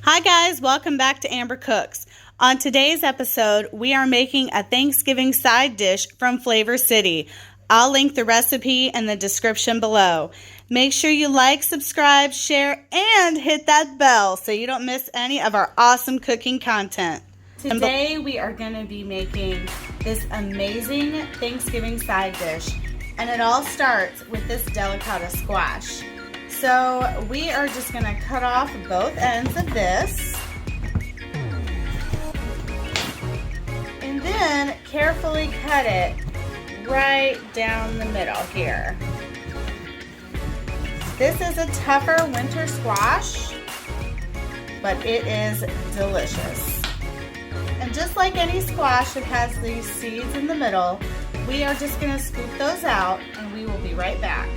Hi guys, welcome back to Amber Cooks. On today's episode, we are making a Thanksgiving side dish from Flavcity. I'll link the recipe in the description below. Make sure you like, subscribe, share, and hit that bell so you don't miss any of our awesome cooking content. Today we are going to be making this amazing Thanksgiving side dish, and it all starts with this delicata squash. So we are just going to cut off both ends of this and then carefully cut it right down the middle here. This is a tougher winter squash, but it is delicious. And just like any squash that has these seeds in the middle, we are just going to scoop those out and we will be right back.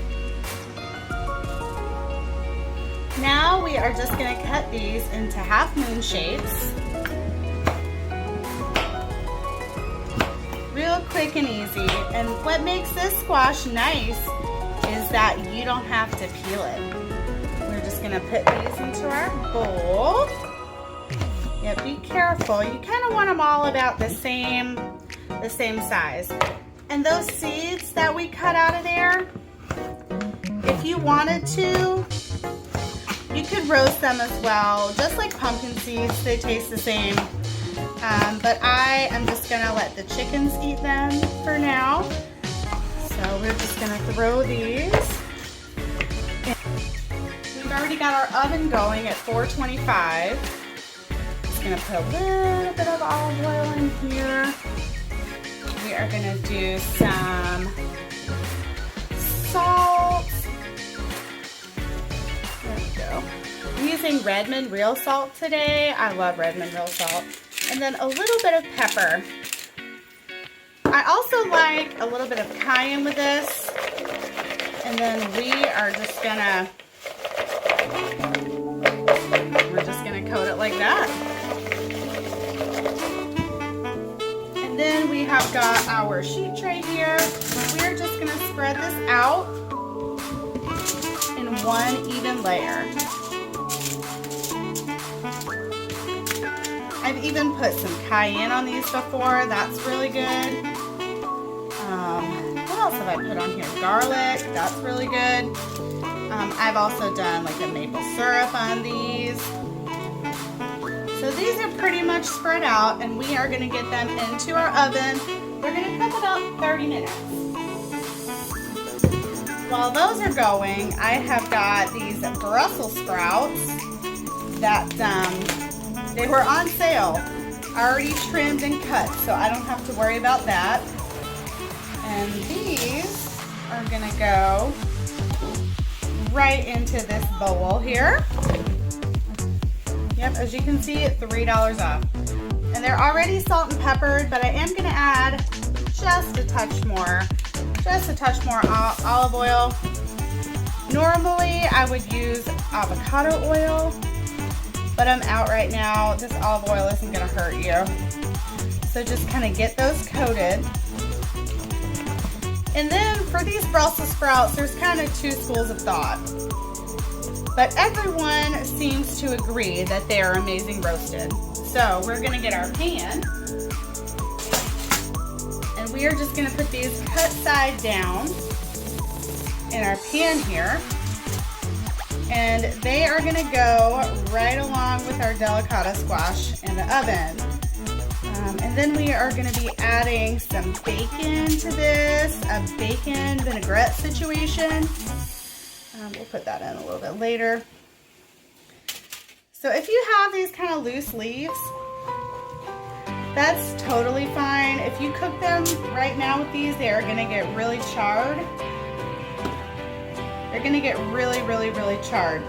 Now we are just going to cut these into half moon shapes. Real quick and easy. And what makes this squash nice is that you don't have to peel it. We're just going to put these into our bowl. Yeah, be careful. You kind of want them all about the same size. And those seeds that we cut out of there, if you wanted to, you could roast them as well, just like pumpkin seeds. They taste the same. But I am just gonna let the chickens eat them for now. So we're just gonna throw these. We've already got our oven going at 425. Just gonna put a little bit of olive oil in here. We are gonna do some salt. I'm using Redmond real salt today. I love Redmond real salt. And then a little bit of pepper. I also like a little bit of cayenne with this. And then we're just gonna coat it like that. And then we have got our sheet tray here. We're just gonna spread this out in one even layer. I've even put some cayenne on these before. That's really good. What else have I put on here? Garlic. That's really good. I've also done like a maple syrup on these. So these are pretty much spread out, and we are going to get them into our oven. They're going to cook about 30 minutes. While those are going, I have got these Brussels sprouts that they were on sale, already trimmed and cut, so I don't have to worry about that. And these are gonna go right into this bowl here. Yep, as you can see, it's $3 off. And they're already salt and peppered, but I am gonna add just a touch more olive oil. Normally, I would use avocado oil, but I'm out right now. This olive oil isn't gonna hurt you. So just kind of get those coated. And then for these Brussels sprouts, there's kind of two schools of thought. But everyone seems to agree that they are amazing roasted. So we're gonna get our pan. And we are just gonna put these cut side down in our pan here. And they are gonna go right along with our delicata squash in the oven. And then we are gonna be adding some bacon to this, a bacon vinaigrette situation. We'll put that in a little bit later. So if you have these kind of loose leaves, that's totally fine. If you cook them right now with these, they are gonna get really charred. They're gonna get really, really, really charred.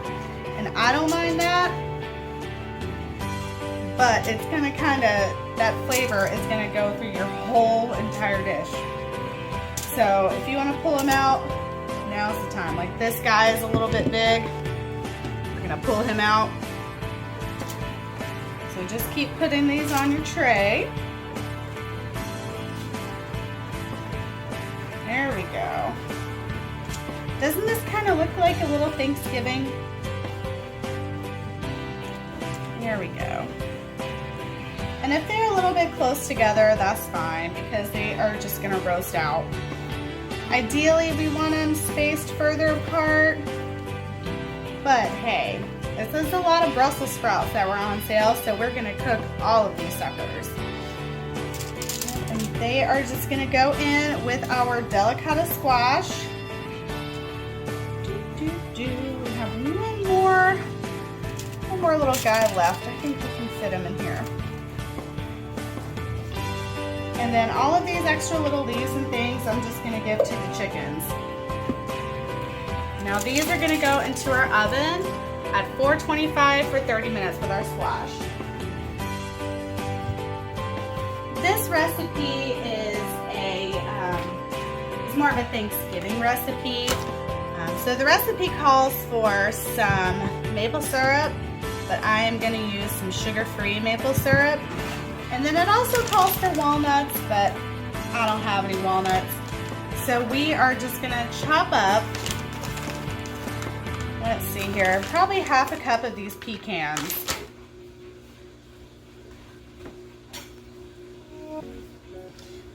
And I don't mind that, but it's gonna that flavor is gonna go through your whole entire dish. So if you wanna pull them out, now's the time. Like this guy is a little bit big. We're gonna pull him out. So just keep putting these on your tray. There we go. Doesn't this kind of look like a little Thanksgiving? There we go. And if they're a little bit close together, that's fine because they are just gonna roast out. Ideally, we want them spaced further apart, but hey, this is a lot of Brussels sprouts that were on sale, so we're gonna cook all of these suckers. And they are just gonna go in with our delicata squash. We have one more little guy left. I think we can fit him in here. And then all of these extra little leaves and things I'm just gonna give to the chickens. Now these are gonna go into our oven at 425 for 30 minutes with our squash. This recipe is it's more of a Thanksgiving recipe. So the recipe calls for some maple syrup, but I am going to use some sugar-free maple syrup. And then it also calls for walnuts, but I don't have any walnuts. So we are just going to chop up, let's see here, probably half a cup of these pecans.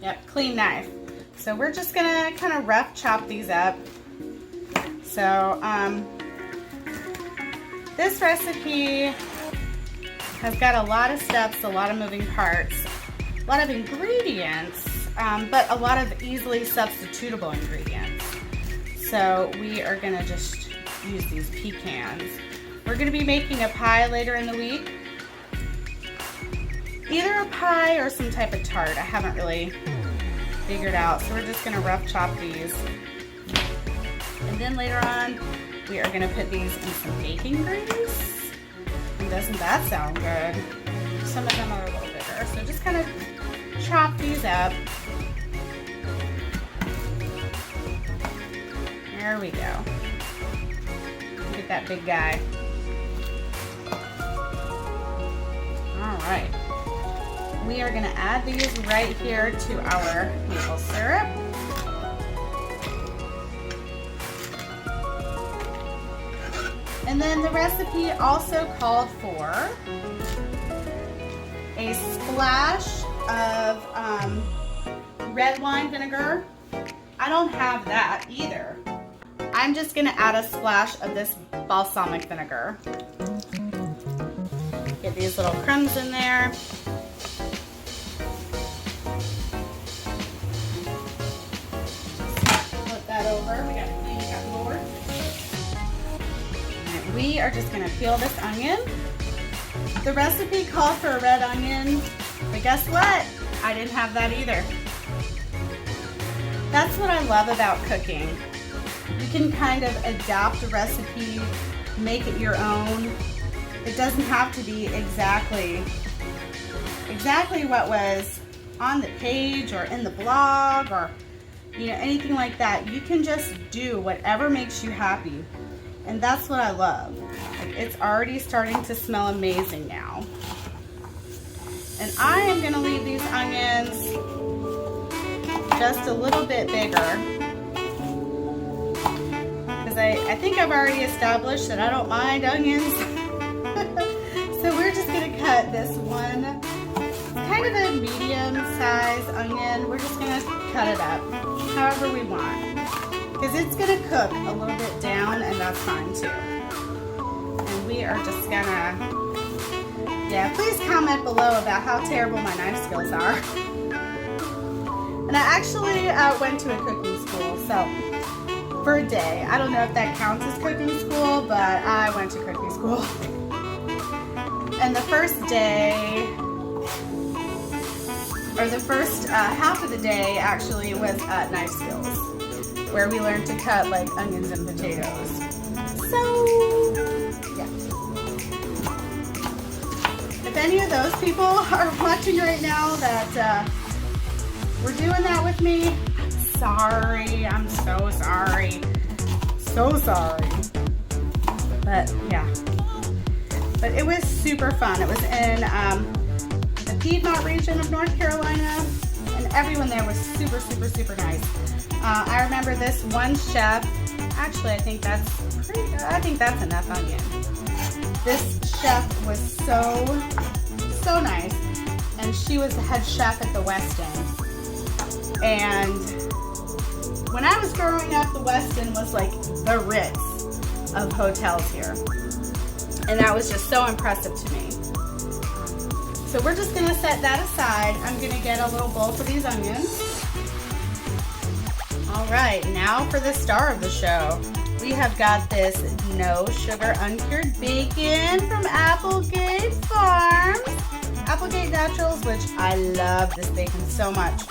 Yep, clean knife. So we're just going to kind of rough chop these up. So this recipe has got a lot of steps, a lot of moving parts, a lot of ingredients, but a lot of easily substitutable ingredients. So we are gonna just use these pecans. We're gonna be making a pie later in the week. Either a pie or some type of tart. I haven't really figured out. So we're just gonna rough chop these. And then later on, we are gonna put these in some baking grease. And doesn't that sound good? Some of them are a little bigger. So just kind of chop these up. There we go. Look at that big guy. All right. We are gonna add these right here to our maple syrup. And then the recipe also called for a splash of red wine vinegar. I don't have that either. I'm just gonna add a splash of this balsamic vinegar. Get these little crumbs in there. Flip that over. We got to clean that board. We are just going to peel this onion. The recipe calls for a red onion, but guess what? I didn't have that either. That's what I love about cooking. You can kind of adapt a recipe, make it your own. It doesn't have to be exactly what was on the page or in the blog or anything like that. You can just do whatever makes you happy. And that's what I love. Like, it's already starting to smell amazing now. And I am gonna leave these onions just a little bit bigger because I think I've already established that I don't mind onions. So we're just gonna cut this one, kind of a medium size onion. We're just gonna cut it up however we want. Because it's going to cook a little bit down, and that's fine too. And we are just gonna, please comment below about how terrible my knife skills are. And I actually went to a cooking school, so for a day. I don't know if that counts as cooking school, but I went to cooking school. And the first day, or the first half of the day actually was knife skills, where we learned to cut like onions and potatoes. So, yeah. If any of those people are watching right now that were doing that with me, I'm sorry. I'm so sorry. So sorry. But yeah. But it was super fun. It was in the Piedmont region of North Carolina, and everyone there was super, super, super nice. I remember this one chef, actually I think that's enough onion. This chef was so nice, and she was the head chef at the Westin. And when I was growing up, the Westin was like the Ritz of hotels here, and that was just so impressive to me. So we're just gonna set that aside. I'm gonna get a little bowl for these onions. All right, now for the star of the show. We have got this no sugar uncured bacon from Applegate Farms. Applegate Naturals, which I love this bacon so much.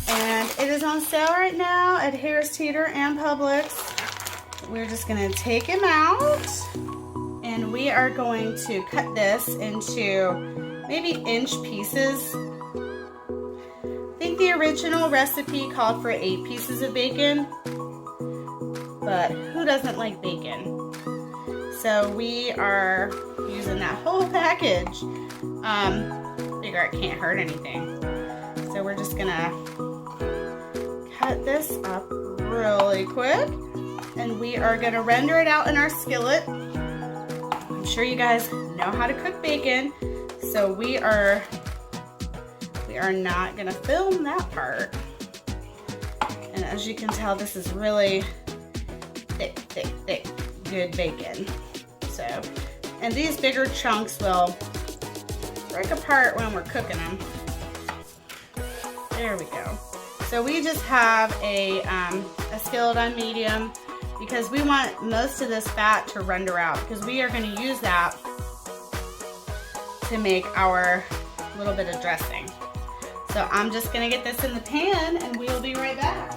And it is on sale right now at Harris Teeter and Publix. We're just gonna take him out, and we are going to cut this into maybe inch pieces. I think the original recipe called for 8 pieces of bacon, but who doesn't like bacon? So we are using that whole package. Figure it can't hurt anything. So we're just gonna cut this up really quick, and we are gonna render it out in our skillet. I'm sure you guys know how to cook bacon, so we are not gonna film that part. And as you can tell, this is really thick, good bacon. So, and these bigger chunks will break apart when we're cooking them. There we go. So we just have a skillet on medium because we want most of this fat to render out, because we are going to use that to make our little bit of dressing. So I'm just going to get this in the pan and we'll be right back.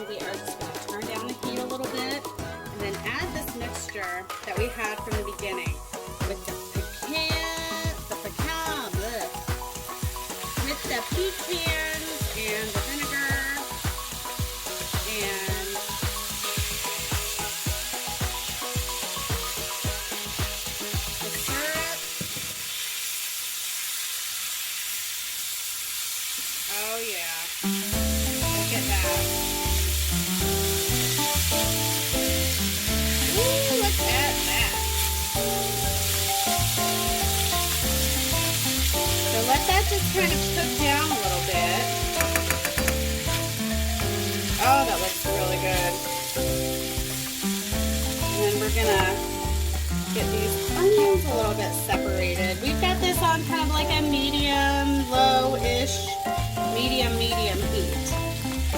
We are just going to turn down the heat a little bit and then add this mixture that we had from the beginning with the pecans and the vinegar and the syrup. Oh yeah, look at that. Let that just kind of cook down a little bit. Oh, that looks really good. And then we're gonna get these onions a little bit separated. We've got this on kind of like a medium, low-ish, medium heat.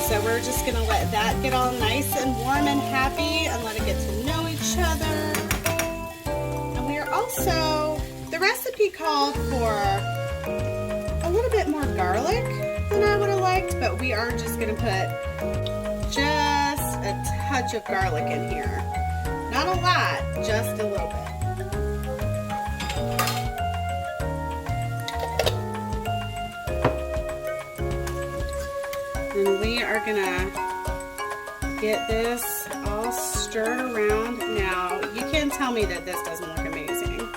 So we're just gonna let that get all nice and warm and happy and let it get to know each other. And we are also, the recipe called for a little bit more garlic than I would have liked, but we are just going to put just a touch of garlic in here. Not a lot, just a little bit. And we are going to get this all stirred around. Now, you can't tell me that this doesn't look amazing.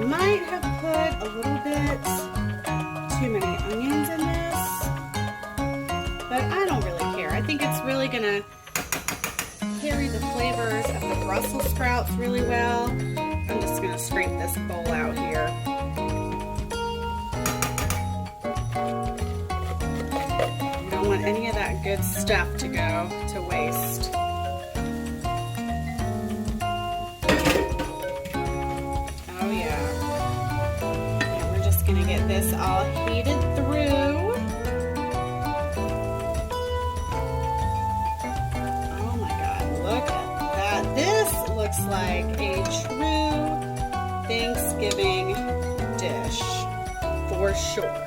Might have put a little bit too many onions in this, but I don't really care. I think it's really gonna carry the flavors of the Brussels sprouts really well. I'm just gonna scrape this bowl out here. You don't want any of that good stuff to go to waste. Gonna get this all heated through. Oh my God, look at that. This looks like a true Thanksgiving dish for sure.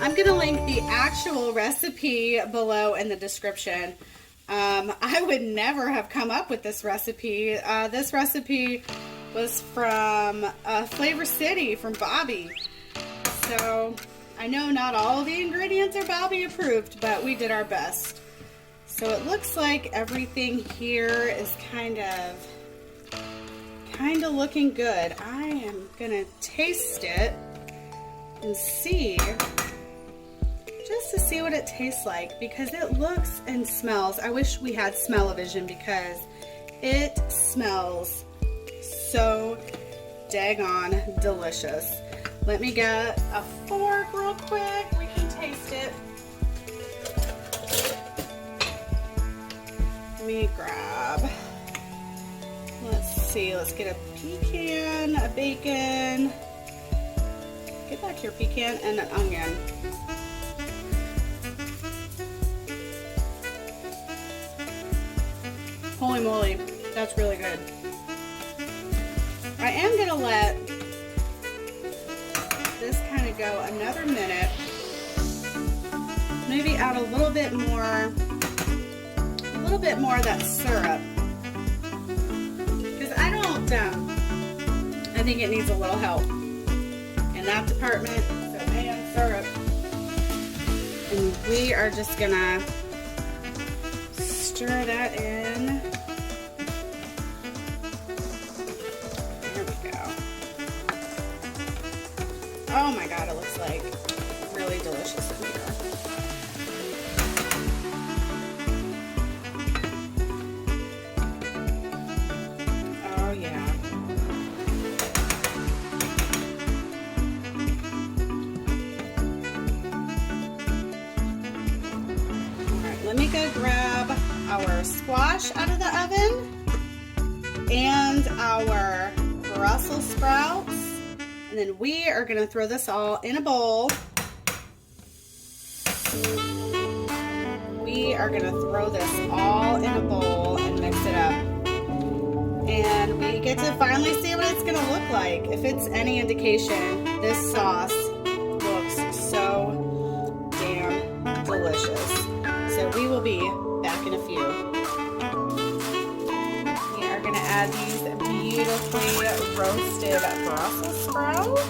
I'm gonna link the actual recipe below in the description, I would never have come up with this recipe. This recipe was from Flavcity from Bobby. So I know not all the ingredients are Bobby approved, but we did our best. So it looks like everything here is kind of looking good. I am gonna taste it and see, just to see what it tastes like, because it looks and smells. I wish we had smell-o-vision because it smells so daggone delicious. Let me get a fork real quick. We can taste it. Let me grab, let's see, let's get a pecan, a bacon. Get back here, pecan, and an onion. Holy moly, that's really good. I am gonna let this kind of go another minute. Maybe add a little bit more of that syrup. Because I think it needs a little help in that department. So man, syrup. And we are just gonna stir that in. There we go. Oh my God, it looks like really delicious in here. Oh yeah. All right, let me go grab our squash out of the oven and our Brussels sprouts. And then we are going to throw this all in a bowl. We are going to throw this all in a bowl and mix it up. And we get to finally see what it's going to look like. If it's any indication, this sauce looks so damn delicious. So we will be back in a few. We are going to add these beautifully roasted Brussels sprouts.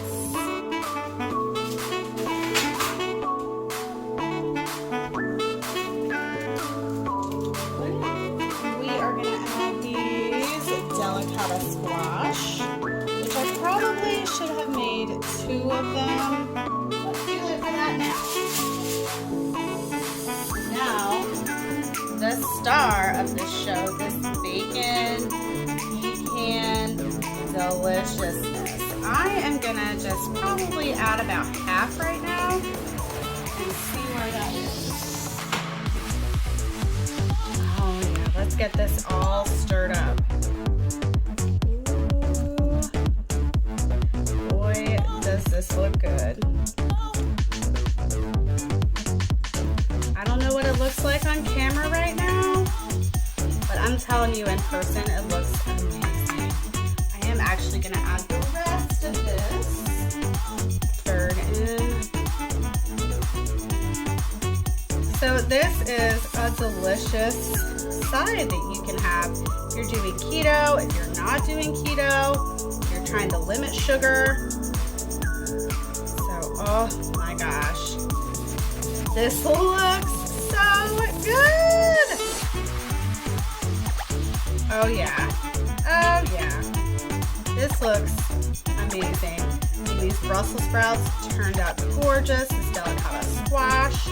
We are going to add these delicata squash, which I probably should have made 2 of them. Let's do it for that now. Now, the star of this show, this bacon pecan deliciousness. I am gonna just probably add about half right now and see where that is. Oh yeah, let's get this all stirred up. Ooh. Boy, does this look good. I don't know what it looks like on camera right now, but I'm telling you, in person it looks amazing. I am actually going to add the rest of this. Third in. So this is a delicious side that you can have if you're doing keto, if you're not doing keto, if you're trying to limit sugar. So, oh my gosh. This looks so good. Oh yeah. Oh yeah. This looks amazing. And these Brussels sprouts turned out gorgeous. This delicata squash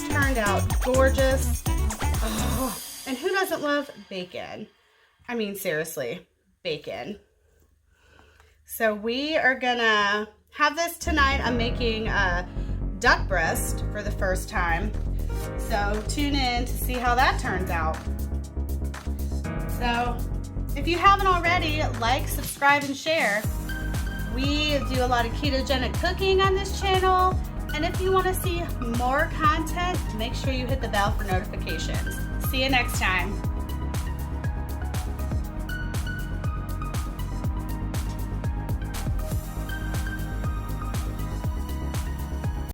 turned out gorgeous. Oh, and who doesn't love bacon? I mean, seriously, bacon. So we are gonna have this tonight. I'm making a duck breast for the first time. So tune in to see how that turns out. So if you haven't already, like, subscribe, and share. We do a lot of ketogenic cooking on this channel. And if you want to see more content, make sure you hit the bell for notifications. See you next time.